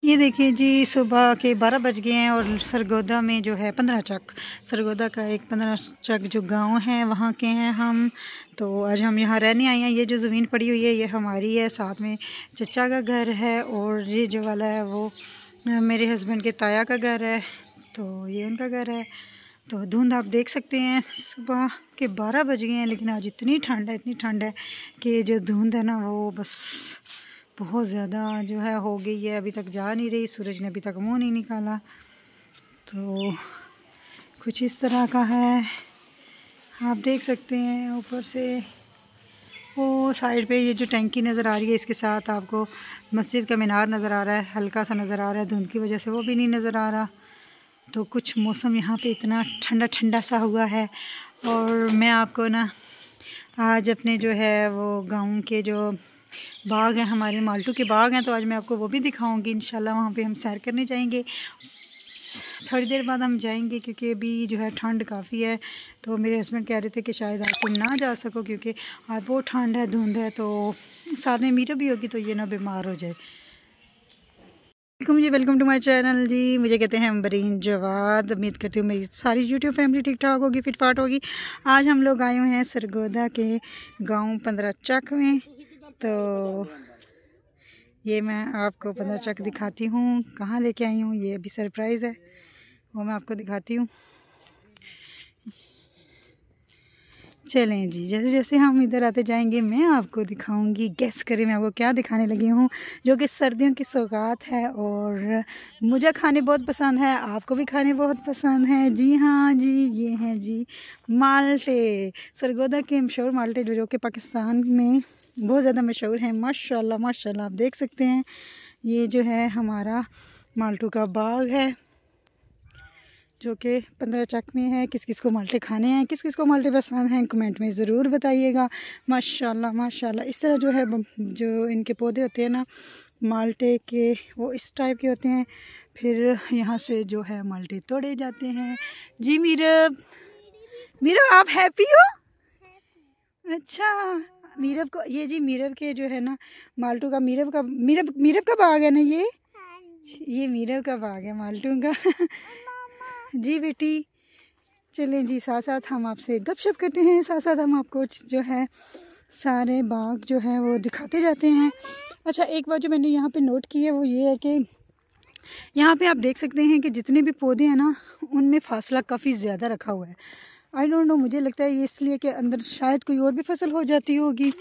ये देखिए जी, सुबह के 12 बज गए हैं और सरगोदा में जो है 15 चक, सरगोदा का एक 15 चक जो गांव है वहाँ के हैं हम। तो आज हम यहाँ रहने आए हैं। ये जो ज़मीन पड़ी हुई है ये हमारी है, साथ में चचा का घर है और ये जो वाला है वो मेरे हस्बैंड के ताया का घर है, तो ये उनका घर है। तो धुंध आप देख सकते हैं, सुबह के 12 बज गए हैं लेकिन आज इतनी ठंड है कि जो धुंध है ना वो बस बहुत ज़्यादा जो है हो गई है। अभी तक जा नहीं रही, सूरज ने अभी तक मुंह नहीं निकाला। तो कुछ इस तरह का है, आप देख सकते हैं। ऊपर से वो साइड पे ये जो टैंकी नज़र आ रही है, इसके साथ आपको मस्जिद का मीनार नज़र आ रहा है, हल्का सा नज़र आ रहा है। धुंध की वजह से वो भी नहीं नज़र आ रहा। तो कुछ मौसम यहाँ पे इतना ठंडा ठंडा सा हुआ है। और मैं आपको ना आज अपने जो है वो गाँव के जो बाग हैं, हमारे माल्टू के बाग हैं, तो आज मैं आपको वो भी दिखाऊंगी इंशाल्लाह। वहाँ पे हम सैर करने जाएंगे, थोड़ी देर बाद हम जाएंगे क्योंकि अभी जो है ठंड काफ़ी है। तो मेरे हस्बैंड कह रहे थे कि शायद आज तुम ना जा सको क्योंकि आज बहुत ठंड है, धुंध है, तो साथ में मीरा भी होगी तो ये ना बीमार हो जाए। वेलकम टू माय चैनल जी। मुझे कहते हैं अम्बरीन जवाद। उम्मीद करती हूँ मेरी सारी यूट्यूब फैमिली ठीक ठाक होगी, फिट फाट होगी। आज हम लोग आए हुए हैं सरगोदा के गांव 15 चक में। तो ये मैं आपको 15 चक दिखाती हूँ, कहाँ लेके आई हूँ, ये अभी सरप्राइज़ है, वो मैं आपको दिखाती हूँ। चलें जी, जैसे जैसे हम इधर आते जाएंगे मैं आपको दिखाऊंगी। गेस करें मैं आपको क्या दिखाने लगी हूँ, जो कि सर्दियों की सौगात है और मुझे खाने बहुत पसंद है, आपको भी खाने बहुत पसंद है। जी हाँ जी, ये हैं जी माल्टे, सरगोदा के मशहूर माल्टे जो कि पाकिस्तान में बहुत ज़्यादा मशहूर हैं। माशाल्लाह माशाल्लाह, आप देख सकते हैं। ये जो है हमारा माल्टू का बाग है जो कि 15 चक में है। किस किस को माल्टे खाने हैं, किस किस को माल्टे पसंद हैं, कमेंट में ज़रूर बताइएगा। माशाल्लाह माशाल्लाह, इस तरह जो है जो इनके पौधे होते हैं ना माल्टे के, वो इस टाइप के होते हैं। फिर यहाँ से जो है माल्टे तोड़े जाते हैं। जी मीरब, मीरब आप हैप्पी हो? अच्छा, मीरब को ये जी मीरब के जो है ना माल्टू का, मीरब का बाग है ना ये मीरब का बाग है माल्टू का। जी बेटी, चलें जी, साथ साथ हम आपसे गपशप करते हैं, साथ साथ हम आपको जो है सारे बाग जो है वो दिखाते जाते हैं। अच्छा, एक बात जो मैंने यहाँ पे नोट की है वो ये है कि यहाँ पे आप देख सकते हैं कि जितने भी पौधे हैं ना उनमें फासला काफ़ी ज़्यादा रखा हुआ है। आई डोंट नो, मुझे लगता है ये इसलिए कि अंदर शायद कोई और भी फसल हो जाती होगी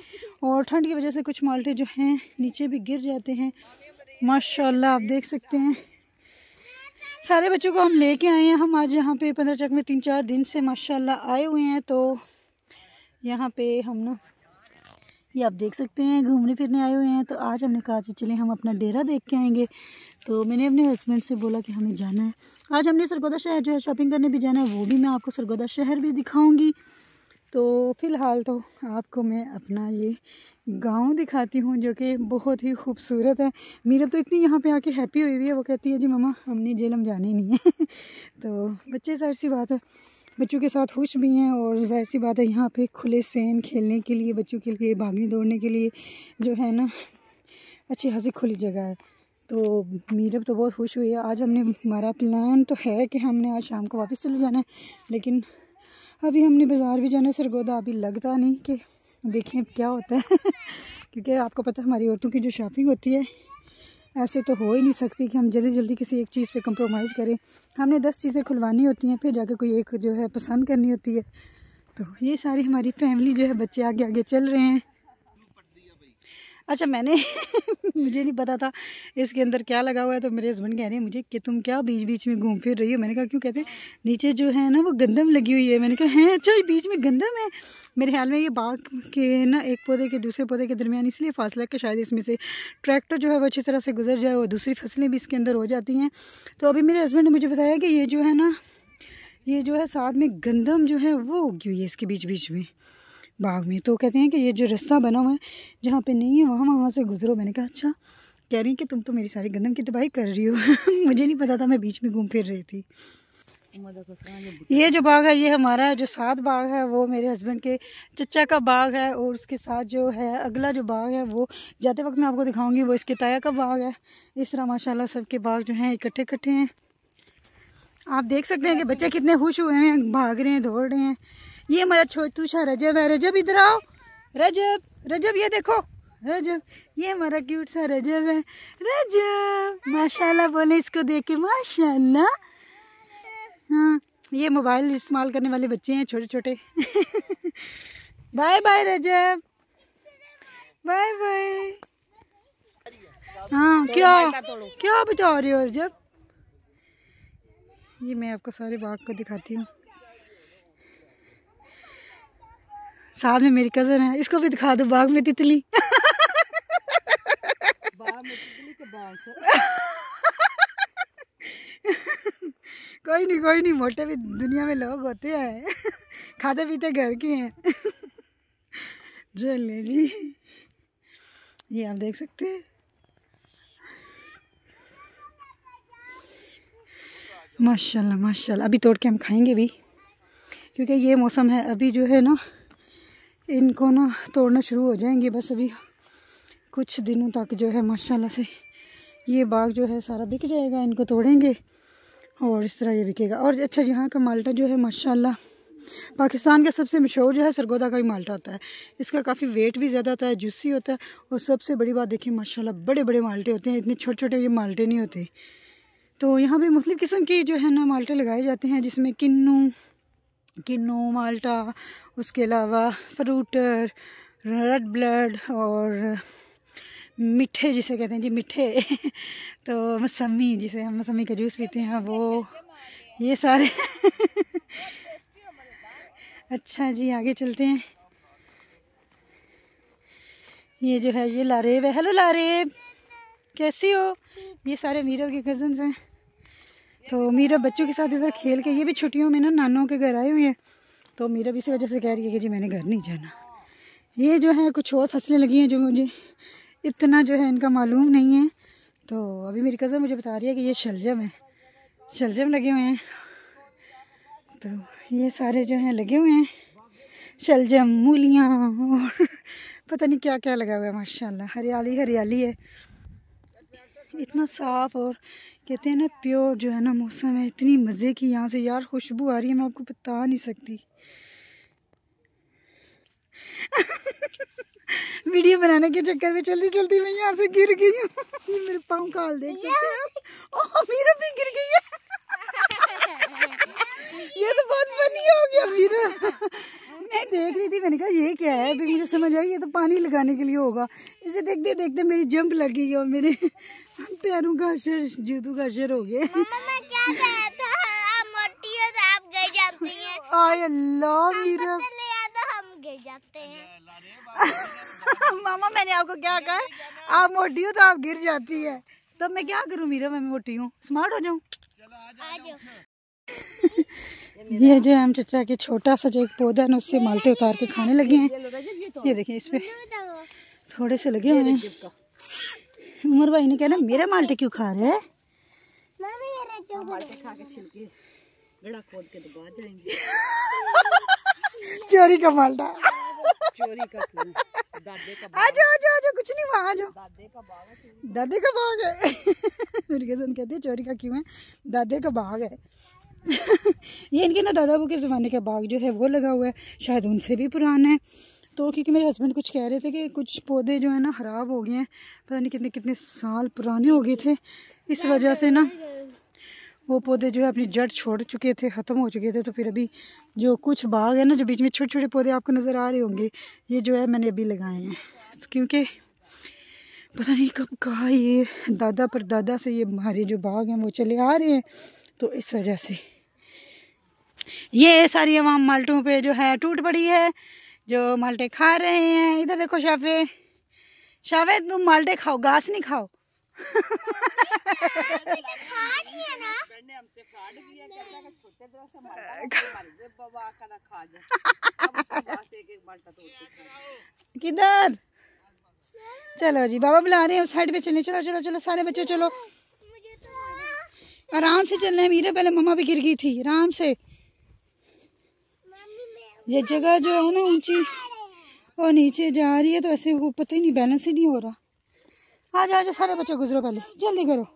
और ठंड की वजह से कुछ माल्टे जो हैं नीचे भी गिर जाते हैं। माशाल्लाह, आप देख सकते हैं। सारे बच्चों को हम लेके आए हैं। हम आज यहाँ पे 15 चक में 3-4 दिन से माशाल्लाह आए हुए हैं। तो यहाँ पे हम ना ये आप देख सकते हैं घूमने फिरने आए हुए हैं। तो आज हमने कहा चलें हम अपना डेरा देख के आएंगे। तो मैंने अपने हस्बैंड से बोला कि हमें जाना है। आज हमने सरगोदा शहर जो है शॉपिंग करने भी जाना है, वो भी मैं आपको सरगोदा शहर भी दिखाऊँगी। तो फ़िलहाल तो आपको मैं अपना ये गांव दिखाती हूँ जो कि बहुत ही खूबसूरत है। मीरब तो इतनी यहाँ पे आके हैप्पी हुई हुई है, वो कहती है जी मम्मा हमने जेलम जाने ही नहीं है। तो बच्चे जाहिर सी बात है बच्चों के साथ खुश भी हैं और जाहिर सी बात है यहाँ पे खुले सेन खेलने के लिए, बच्चों के लिए भागने दौड़ने के लिए जो है ना अच्छी खासी खुली जगह है। तो मीरब तो बहुत खुश हुई है। आज हमारा प्लान तो है कि हमने आज शाम को वापस चले जाना है, लेकिन अभी हमने बाज़ार भी जाना है सरगोदा। अभी लगता नहीं कि देखें क्या होता है। क्योंकि आपको पता है हमारी औरतों की जो शॉपिंग होती है ऐसे तो हो ही नहीं सकती कि हम जल्दी जल्दी किसी एक चीज़ पे कंप्रोमाइज़ करें। हमने 10 चीज़ें खुलवानी होती हैं, फिर जाकर कोई एक जो है पसंद करनी होती है। तो ये सारी हमारी फैमिली जो है, बच्चे आगे आगे चल रहे हैं। अच्छा, मैंने मुझे नहीं पता था इसके अंदर क्या लगा हुआ है। तो मेरे हस्बैंड कह रहे हैं मुझे कि तुम क्या बीच बीच में घूम फिर रही हो। मैंने कहा क्यों? कहते हैं नीचे जो है ना वो गंदम लगी हुई है। मैंने कहा हैं अच्छा, बीच में गंदम है। मेरे ख्याल में ये बाग के ना एक पौधे के दूसरे पौधे के दरमियान इसलिए फासला कि शायद इसमें से ट्रैक्टर जो है वो अच्छी तरह से गुजर जाए और दूसरी फसलें भी इसके अंदर हो जाती हैं। तो अभी मेरे हस्बैंड ने मुझे बताया कि ये जो है ना ये जो है साथ में गंदम जो है वो उगी हुई है इसके बीच बीच में बाग में। तो कहते हैं कि ये जो रास्ता बना हुआ है जहाँ पे नहीं है वहाँ से गुजरो। मैंने कहा अच्छा। कह रही कि तुम तो मेरी सारी गंदम की तबाही कर रही हो। मुझे नहीं पता था, मैं बीच में घूम फिर रही थी। ये जो बाग है ये हमारा है, जो साथ बाग है वो मेरे हस्बैंड के चचा का बाग है, और उसके साथ जो है अगला जो बाग है वो जाते वक्त मैं आपको दिखाऊंगी, वो इसके ताया का बाग है। इस तरह माशाल्लाह सबके बाग जो हैं इकट्ठे इकट्ठे हैं। आप देख सकते हैं कि बच्चे कितने खुश हुए हैं, भाग रहे हैं, दौड़ रहे हैं। ये हमारा छोटू सा रजब है। रजब इधर आओ, रजब रजब ये देखो रजब, ये हमारा क्यूट सा रजब है। रजब माशाल्लाह बोले इसको देख के माशाल्लाह। हाँ, ये मोबाइल इस्तेमाल करने वाले बच्चे हैं छोटे छोटे। बाय बाय रजब, बाय बाय। हाँ क्या क्या बता रहे हो रजब? ये मैं आपको सारे बाग को दिखाती हूँ। साथ में मेरी कज़न है, इसको भी दिखा दो बाग में तितली। बाग में तितली के बाग से। कोई नहीं, मोटे भी दुनिया में लोग होते हैं। खाते पीते घर के हैं। चलिए जी, ये आप देख सकते हैं। माशाल्लाह माशाल्लाह। अभी तोड़ के हम खाएंगे भी, क्योंकि ये मौसम है। अभी जो है ना इनको ना तोड़ना शुरू हो जाएंगे, बस अभी कुछ दिनों तक जो है माशाल्लाह से ये बाग जो है सारा बिक जाएगा। इनको तोड़ेंगे और इस तरह ये बिकेगा। और अच्छा, यहाँ का माल्टा जो है माशाल्लाह पाकिस्तान का सबसे मशहूर जो है सरगोदा का ही माल्टा होता है। इसका काफ़ी वेट भी ज़्यादा होता है, जूसी होता है, और सबसे बड़ी बात देखिए माशाल्लाह बड़े बड़े माल्टे होते हैं, इतने छोटे छोटे ये माल्टे नहीं होते। तो यहाँ पे मुख्तलिफ़ किस्म की जो है ना माल्टे लगाए जाते हैं, जिसमें किन्नू माल्टा, उसके अलावा फ्रूटर, रेड ब्लड और मीठे जिसे कहते हैं जी मीठे। तो मौसमी, जिसे हम मौसमी का जूस पीते हैं, वो ये सारे। अच्छा जी, आगे चलते हैं। ये जो है ये लारेब है। हेलो लारेब, कैसी हो? ये सारे मीरा के कज़न्स हैं। तो मीरा बच्चों के साथ इधर खेल के, ये भी छुट्टियों में ना नानों के घर आए हुए हैं। तो मीरा भी इसी वजह से कह रही है कि जी मैंने घर नहीं जाना। ये जो है कुछ और फसलें लगी हैं जो मुझे इतना जो है इनका मालूम नहीं है। तो अभी मेरी कज़न मुझे बता रही है कि ये शलजम है, शलजम लगे हुए हैं। तो ये सारे जो हैं लगे हुए हैं, शलजम, मूलियाँ और पता नहीं क्या क्या लगा हुआ है। माशाल्लाह हरियाली हरियाली है, इतना साफ़ और कहते हैं ना प्योर जो है ना मौसम है। इतनी मज़े की यहाँ से यार खुशबू आ रही है, मैं आपको बता नहीं सकती। वीडियो बनाने के चक्कर में जल्दी जल्दी मैं यहाँ से गिर गई हूँ। ये मेरे पाँव का हाल देख सकते हैं आप। ओह मीरा भी गिर गई है। ये तो बहुत फनी हो गया मीरा। मैं देख रही थी, मैंने कहा ये क्या है, फिर मुझे समझ आई ये तो पानी लगाने के लिए होगा। इसे देखते देखते मेरी जंप लग गई और मेरे पैरों का असर, जूतों का असर हो गया। आय अल्लाह मीरा, जाते हैं। मामा मैंने आपको क्या कहा, आप मोटी हो तो आप गिर जाती है। तो मैं क्या करूं मीरा, मैं मोटी हूँ, स्मार्ट हो जाऊं। ये जो है हम चचा के छोटा सा जो एक पौधा है ना, उससे माल्टे उतार के खाने लगे हैं। ये देखिए इस पे थोड़े से लगे हुए हैं। उमर भाई ने कहना मेरा माल्टे क्यों खा रहे हैं? चोरी का माल्टा। चोरी का क्यों? दादे का आ जाओ कुछ नहीं, वहाँ आ जाओ। दादे का बाग है। मेरी कज़न कहती है चोरी का क्यों है, दादे का बाग है। ये इनके ना दादा के ज़माने का बाग जो है वो लगा हुआ है, शायद उनसे भी पुराना है। तो क्योंकि मेरे हस्बैंड कुछ कह रहे थे कि कुछ पौधे जो है ना ख़राब हो गए हैं, पता नहीं कितने कितने साल पुराने हो गए थे, इस वजह से ना वो पौधे जो है अपनी जड़ छोड़ चुके थे, ख़त्म हो चुके थे। तो फिर अभी जो कुछ बाग है ना, जो बीच में छोटे छोटे पौधे आपको नज़र आ रहे होंगे, ये जो है मैंने अभी लगाए हैं, क्योंकि पता नहीं कब कहा ये दादा पर दादा से ये हमारे जो बाग हैं वो चले आ रहे हैं। तो इस वजह से ये सारी आवाम माल्टों पे जो है टूट पड़ी है, जो माल्टे खा रहे हैं। इधर देखो शाफे, शाफे तुम माल्टे खाओ, घास नहीं खाओ। किधर? चलो जी बाबा बुला रहे हैं, साइड पे चले, चलो चलो चलो सारे बच्चे चलो। आराम से चलना है मीरा, पहले मम्मा भी गिर गई थी, आराम से। ये जगह जो है ना ऊंची और नीचे जा रही है, तो ऐसे वो पता ही नहीं, बैलेंस ही नहीं हो रहा। आ जाओ सारे बच्चे गुजरो, पहले जल्दी करो,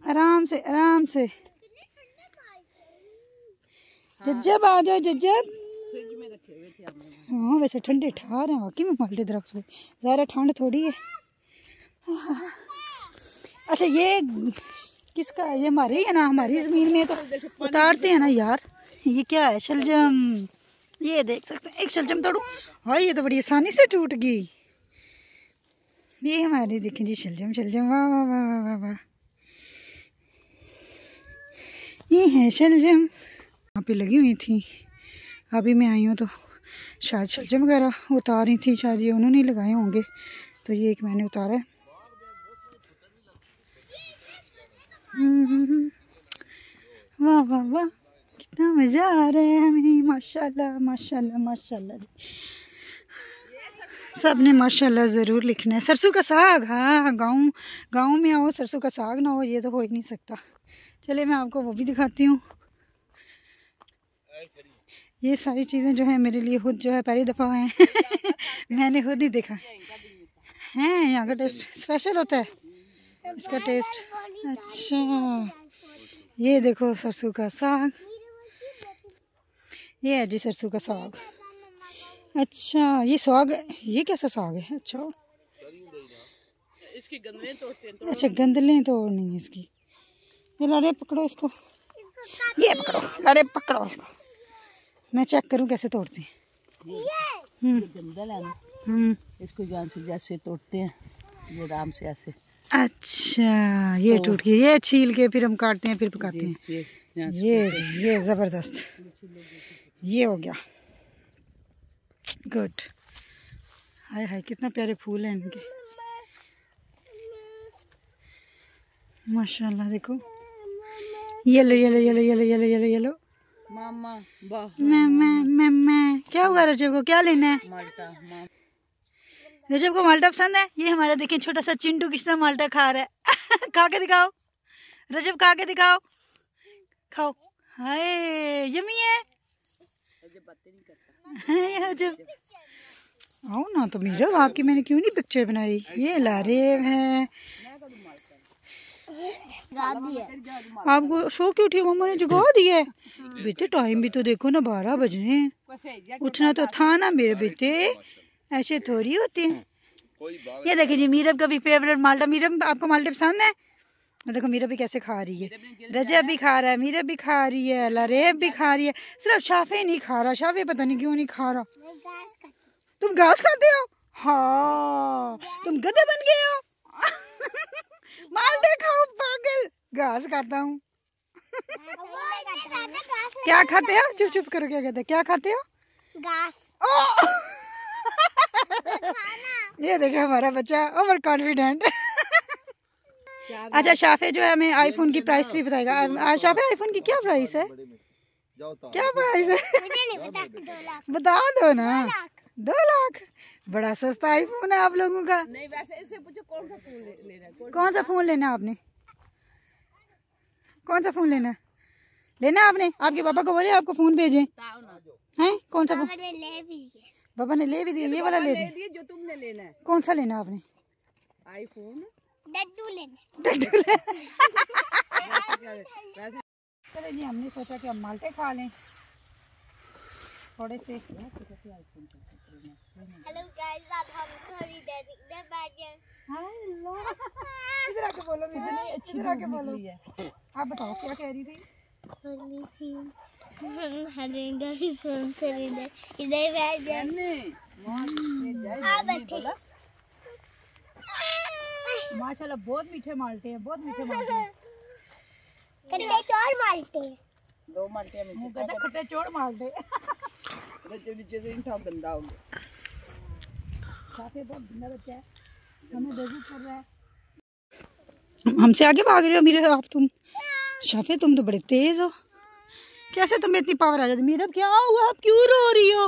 आराम से आराम से। जज्जब आ जाओ, जज्जब। हाँ वैसे ठंडे ठार हैं वाकई में माल्टे दरख्त में, ज़्यादा ठंड थोड़ी है। अच्छा ये किसका है? ये हमारी है ना, हमारी ज़मीन में तो उतारते हैं ना यार। ये क्या है? शलजम। ये देख सकते हैं, एक शलजम तोड़ू। हाँ ये तो बड़ी आसानी से टूट गई। ये हमारी देखें जी शलजम, शलजम, वाह वाह वाह वाह वाह वाह। ये है शलजम, यहाँ पे लगी हुई थी। अभी मैं आई हूँ तो शायद शलजम वगैरह उतार रही थी, शायद ये उन्होंने लगाए होंगे, तो ये एक मैंने उतारा है। वाह वाह वाह, कितना मज़ा आ रहा है हमें, माशाल्लाह माशाल्लाह माशाल्लाह। सब ने माशाल्लाह ज़रूर लिखना है। सरसों का साग, हाँ गाँव में आओ, सरसों का साग ना हो ये तो हो ही नहीं सकता। चलिए मैं आपको वो भी दिखाती हूँ। ये सारी चीज़ें जो है मेरे लिए खुद जो है पहली दफ़ा हैं मैंने खुद ही देखा है। यहाँ का टेस्ट स्पेशल होता है, इसका टेस्ट। अच्छा ये देखो सरसों का साग, ये है जी सरसों का साग। अच्छा ये साग, ये कैसा साग है? अच्छा इसकी गंदलें तोड़ते हैं। अच्छा गंदलें तोड़नी है इसकी। ये लारे पकड़ो इसको, ये पकड़ो, लारे पकड़ो इसको, मैं चेक करूं कैसे तोड़ते हैं। गंदल है ना, इसको जान से जैसे तोड़ते हैं, ये आराम से ऐसे। अच्छा ये टूट गई, ये छील के फिर हम काटते हैं, फिर पकाते हैं। ये ज़बरदस्त, ये हो गया गुड। हाय हाय कितना प्यारे फूल हैं इनके, माशाल्लाह। देखो yellow yellow yellow yellow yellow yellow yellow. मामा वाह, मैं क्या हुआ रजब को, क्या लेना है? माल्टा। रजब को माल्टा पसंद है। ये हमारा देखिए छोटा सा चिंटू कितना माल्टा खा रहा है खा के दिखाओ रजब, खा के दिखाओ, खाओ। हाय यमी है रजब। आओ ना तो मीरा, आपकी मैंने क्यों नहीं पिक्चर बनाई। ये लारेब है, आपको शो क्यों उठी? मम्मा ने जगा दिया है बेटे, टाइम भी तो देखो ना 12 बज रहे हैं, उठना तो था ना मेरे बेटे, ऐसे थोड़ी होते हैं। ये देखिए जी मीरब का भी फेवरेट माल्टा। मीरब आपको माल्टे पसंद है? देखो मीरब भी कैसे खा रही है, रजब भी खा रहा है, मीरब भी खा रही है, लारेब भी खा रही है, सिर्फ शाफे नहीं खा रहा। शाफे पता नहीं क्यों नहीं खा रहा। तुम घास खाते हो? हाँ तुम गधे बन गए हो माल्टे खाओ पागल, घास खाता हूँ क्या खाते हो? चुप चुप करो, क्या कहते हो, क्या खाते हो? घास। ये देखो हमारा बच्चा ओवर कॉन्फिडेंट अच्छा शाफे जो है हमें आईफोन की प्राइस भी बताएगा। शाफे आईफोन की क्या प्राइस है? क्या प्राइस है बता दो ना। 2 लाख, बड़ा सस्ता आईफोन है आप लोगों का। नहीं वैसे इससे पूछो कौन सा फोन लेना है? कौन सा फोन लेना है आपने? कौन सा फोन लेना है? लेना है आपने? आपके पापा को बोले आपको फोन भेजें हैं? कौन सा फोन? पापा ने ले भी दिया, ये वाला ले दिया जो तुमने लेना है। कौन सा लेना आपने? आईफोन। डड्डू लेना। चलो जी हमने सोचा कि हम माल्टे खा लें थोड़े से। हेलो गाइस, अब हम खरीदने बैठ गए। इधर आके बोलो, इतनी अच्छी इधर आके बोलो। आप बताओ क्या कह रही थी? इधर बैठ गए। माशाल्लाह बहुत मीठे माल्टे हैं, बहुत मीठे माल्टे हैं। खट्टे चोर माल्टे। 2 माल्टे में खट्टे चोर माल्टे नीचे से इंठा गंदा हो गया। काफी बहुत गंदा बच्चा है, हमें बेइज्जत कर रहा है। हमसे आगे भाग रहे हो मेरे आप तुम। शाफे तुम तो बड़े तेज हो, कैसे तुम्हें इतनी पावर आ जाती? मीरा क्या हुआ, आप क्यों रो रही हो?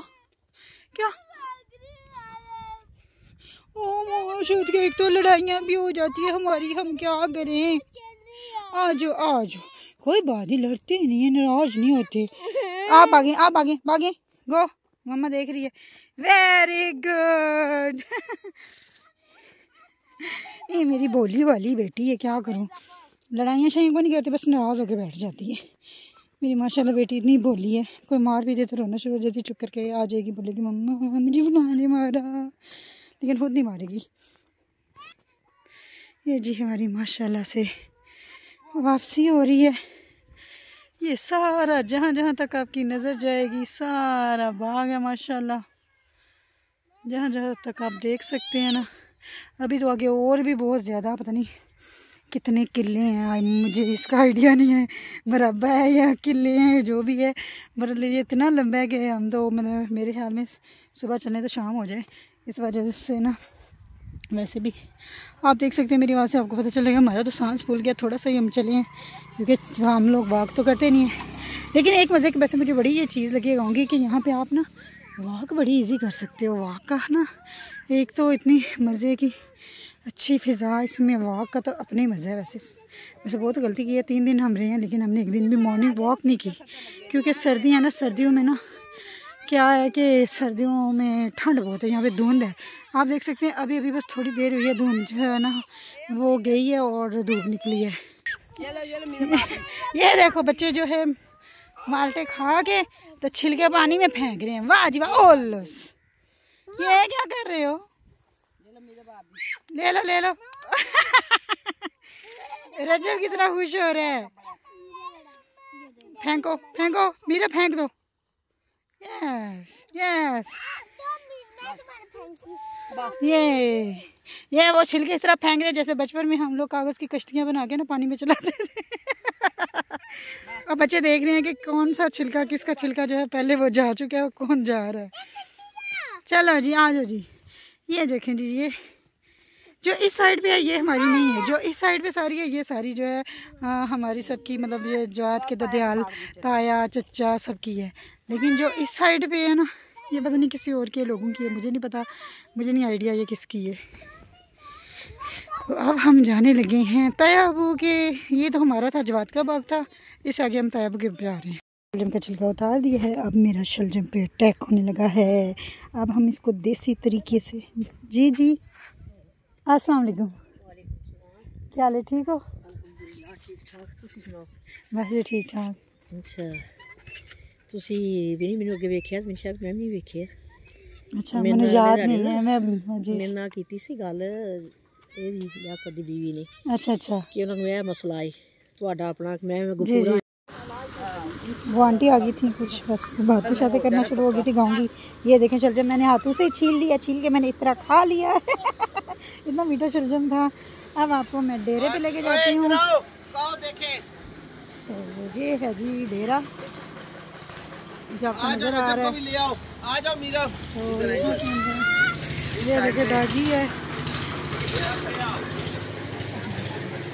क्या ओ माशाल्लाह, एक तो लड़ाइयाँ भी हो जाती है हमारी, हम क्या करें? आज आज कोई बात नहीं, लड़ते नहीं है, नाराज नहीं होते। आप आगे आप आगे भागे, गो मम्मा देख रही है। Very good. ये मेरी बोली वाली बेटी है, क्या करूं, लड़ाइयाँ शाइयों को नहीं करती, बस नाराज़ होकर बैठ जाती है। मेरी माशाल्लाह बेटी इतनी बोली है, कोई मार भी दे तो रोना शुरू हो जाती, चुप करके आ जाएगी, बोलेगी मम्मा मुझे फलाने ने मारा, लेकिन खुद नहीं मारेगी। ये जी हमारी माशाल्लाह से वापसी हो रही है। ये सारा जहाँ जहाँ तक आपकी नज़र जाएगी सारा बाग है माशाल्लाह, जहाँ जहाँ तक आप देख सकते हैं ना। अभी तो आगे और भी बहुत ज़्यादा, पता नहीं कितने किले हैं, मुझे इसका आइडिया नहीं है, मरबा है या किले हैं, जो भी है। मतलब ये इतना लंबा है कि हम तो मतलब मेरे ख्याल में सुबह चलने तो शाम हो जाए, इस वजह से ना। वैसे भी आप देख सकते हैं मेरी आवाज़ से आपको पता चलेगा, हमारा तो सांस फूल गया, थोड़ा सा ही हम चले हैं, क्योंकि हम लोग वॉक तो करते नहीं हैं। लेकिन एक मज़े की वैसे मुझे बड़ी ये चीज़ लगी गाँगी कि यहाँ पे आप ना वॉक बड़ी इजी कर सकते हो। वॉक का ना एक तो इतनी मज़े की अच्छी फ़िज़ा, इसमें वॉक का तो अपने ही मज़ा है। वैसे बहुत गलती की है, 3 दिन हम रहे हैं, लेकिन हमने एक दिन भी मॉर्निंग वॉक नहीं की, क्योंकि सर्दियाँ ना, सर्दियों में ना क्या है कि सर्दियों में ठंड बहुत है, यहाँ पे धुंध है। आप देख सकते हैं अभी अभी बस थोड़ी देर हुई है, धुंध जो है ना वो गई है और धूप निकली है। ये देखो बच्चे जो है माल्टे खा के तो छिलके पानी में फेंक रहे हैं। वाह जी वाह, ओल्लस, ये क्या कर रहे हो? ले लो ले लो। रजब कितना खुश हो रहा है। फेंको फेंको मीरा, फेंक दो। यस यस, ये वो छिलके इस तरह फेंक रहे जैसे बचपन में हम लोग कागज़ की कश्तियाँ बना के ना पानी में चलाते थे। अब बच्चे देख रहे हैं कि कौन सा छिलका, किसका छिलका जो है पहले वो जा चुका है, कौन जा रहा है। चलो जी आ जाओ जी। ये देखें जी, ये जो इस साइड पे है ये हमारी नहीं है, जो इस साइड पे सारी है ये सारी जो है हमारी सबकी, मतलब ये जात के ददयाल ताया चचा सबकी है। लेकिन जो इस साइड पे है ना, ये पता नहीं किसी और के लोगों की है, मुझे नहीं पता, मुझे नहीं आइडिया ये किसकी है। तो अब हम जाने लगे हैं तायाबू के। ये तो हमारा था, जवात का बाग था, इस आगे हम तायाबू के जा रहे हैं। शलजम का छिलका उतार दिया है, अब मेरा शलजम पे अटैक होने लगा है। अब हम इसको देसी तरीके से, जी जी अस्सलाम वालेकुम, क्या हाल है, ठीक हो? बस जी ठीक ठाक। अच्छा ਤੁਸੀਂ ਵੀ ਨਹੀਂ ਮੈਨੂੰ ਅੱਗੇ ਵੇਖਿਆ, ਮੈਨੂੰ ਸ਼ਾਇਦ ਮੈਂ ਵੀ ਵੇਖਿਆ। ਅੱਛਾ ਮੈਨੂੰ ਯਾਦ ਨਹੀਂ ਹੈ, ਮੈਂ ਜੀ ਮੇਰੇ ਨਾਲ ਕੀਤੀ ਸੀ ਗੱਲ ਇਹਦੀ ਲਿਆਕਤ ਦੀ ਬੀਵੀ ਨੇ। अच्छा अच्छा, कि उन्होंने यह मसला है ਤੁਹਾਡਾ ਆਪਣਾ, मैं गफूरा। वो आंटी आ गई थी कुछ, बस बातें शातें करना शुरू हो गई थी गाँव की। ये देखें शलजम मैंने हाथों से ही छील लिया, छील के मैंने इस तरह खा लिया। इतना मीठा शलजम था। अब आपको मैं डेरे पे लेके जाती हूँ। तो ये है जी डेरा जो आपको नजर आ रहा है। आ जाओ मीरा। ये देखिए दादी है।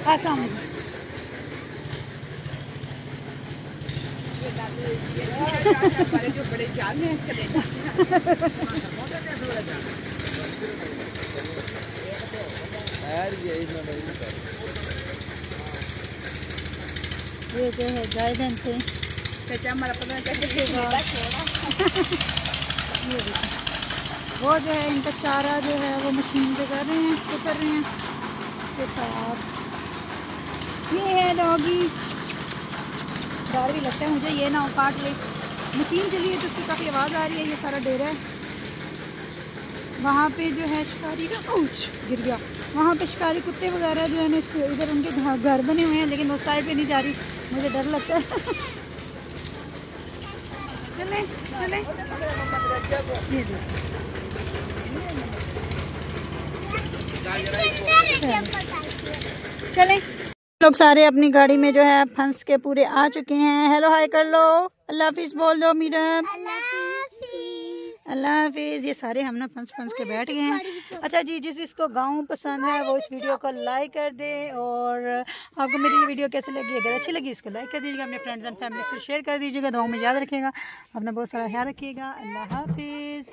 अस्सलाम वालेकुम। ये जो है गाइडेंस है, वो जो है इनका चारा जो है वो मशीन पे कर रहे हैं, तो कर रहे हैं के साथ। ये है डॉगी, डर भी लगता है मुझे, ये ना काट ले। मशीन चली है तो उसकी काफ़ी आवाज़ आ रही है। ये सारा डेरा है, वहाँ पे जो है शिकारी का गिर गया, वहाँ पे शिकारी कुत्ते वगैरह जो है ना इधर उनके घर बने हुए हैं, लेकिन उस साइड पे नहीं जा रही, मुझे डर लगता है। चले चले चले। लोग सारे अपनी गाड़ी में जो है फंस के पूरे आ चुके हैं। हेलो हाय कर लो, अल्लाह हाफिज़ बोल दो मीरम, अल्लाह हाफिज़। ये सारे हम ना फंस के बैठ गए हैं। अच्छा जी, जिसको गाँव पसंद है वो इस वीडियो को लाइक कर दे, और आपको मेरी ये वीडियो कैसे लगी, अगर अच्छी लगी इसको लाइक कर दीजिएगा, अपने फ्रेंड्स एंड फैमिली से शेयर कर दीजिएगा। दुआओं में याद रखिएगा, अपना बहुत सारा ख्याल रखिएगा। अल्लाह हाफिज़।